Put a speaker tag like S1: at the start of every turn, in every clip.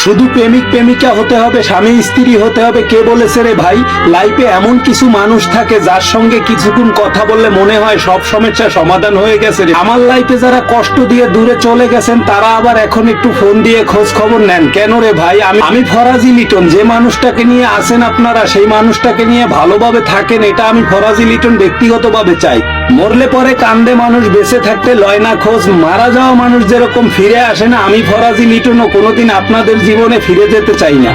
S1: শুধু প্রেমিক প্রেমিকা হতে হবে, স্বামী স্ত্রী হতে হবে, কে বলেছে রে ভাই? লাইফে এমন কিছু মানুষ থাকে যার সঙ্গে কিছুক্ষণ কথা বললে মনে হয় সব সমস্যার সমাধান হয়ে গেছে রে। আমার লাইফে যারা কষ্ট দিয়ে দূরে চলে গেছেন তারা আবার এখন একটু ফোন দিয়ে খোঁজ খবর নেন কেন রে ভাই? আমি ফরাজি লিটন। যে মানুষটাকে নিয়ে আসেন আপনারা সেই মানুষটাকে নিয়ে ভালোভাবে থাকেন, এটা আমি ফরাজি লিটন ব্যক্তিগতভাবে চাই। মরলে পরে কান্দে মানুষ, বেঁচে থাকতে লয় না খোঁজ। মারা যাওয়া মানুষ যেরকম ফিরে আসে না, আমি ফরাজি লিটনও কোনোদিন আপনাদের জীবনে ফিরে যেতে চাই না।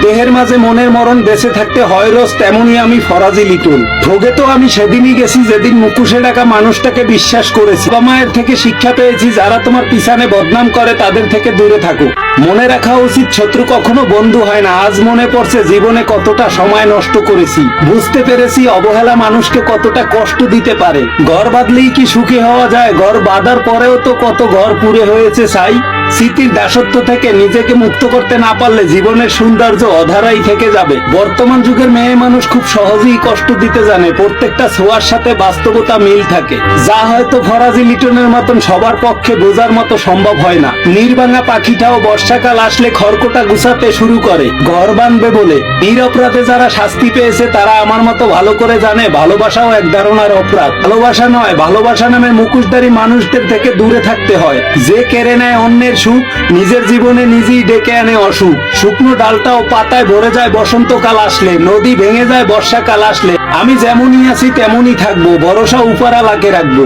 S1: দেহের মাঝে মনের মরণ, বেঁচে থাকতে হয় রোজ, তেমনি আমি ফরাজি লিটন। ভোগে তো আমি সেদিনই গেছি যেদিন মুখোশে ডাকা মানুষটাকে বিশ্বাস করেছি। বাবা মায়ের থেকে শিক্ষা পেয়েছি, যারা তোমার পিছনে বদনাম করে তাদের থেকে দূরে থাকো। মনে রাখা উচিত, শত্রু কখনো বন্ধু হয় না। আজ মনে পড়ছে জীবনে কতটা সময় নষ্ট করেছি। বুঝতে পেরেছি অবহেলা মানুষকে কতটা কষ্ট দিতে পারে। ঘর বাঁধলেই কি সুখী হওয়া যায়? ঘর বাঁধার পরেও তো কত ঘর পুড়ে হয়েছে ছাই। স্মৃতির দাসত্ব থেকে নিজেকে মুক্ত করতে না পারলে জীবনের সৌন্দর্য অধারাই থেকে যাবে। বর্তমান যুগের মেয়ে মানুষ খুব সহজেই কষ্ট দিতে জানে। প্রত্যেকটা ছোঁয়ার সাথে বাস্তবতা মিল থাকে, যা হয়তো ফরাজি লিটনের মতন সবার পক্ষে বোঝার মতো সম্ভব হয় না। নির্বাঙা পাখিটাও বর্ষাকাল আসলে খড়কোটা গুছাতে শুরু করে ঘর বাঁধবে বলে। নিরপরাধে যারা শাস্তি পেয়েছে তারা আমার মতো ভালো করে জানে ভালোবাসাও এক ধরনের অপরাধ। ভালোবাসা নয়, ভালোবাসা নামে মুখোশধারী মানুষদের থেকে দূরে থাকতে হয়। যে কেড়ে নেয় অন্যের সুখ, নিজের জীবনে নিজেই ডেকে আনে অসুখ। শুকনো ডালটাও পাতায় ভরে যায় বসন্তকাল আসলে, নদী ভেঙে যায় বর্ষাকাল আসলে। আমি যেমনই আছি তেমনই থাকবো, ভরসা উপরওয়ালাকে রাখবো।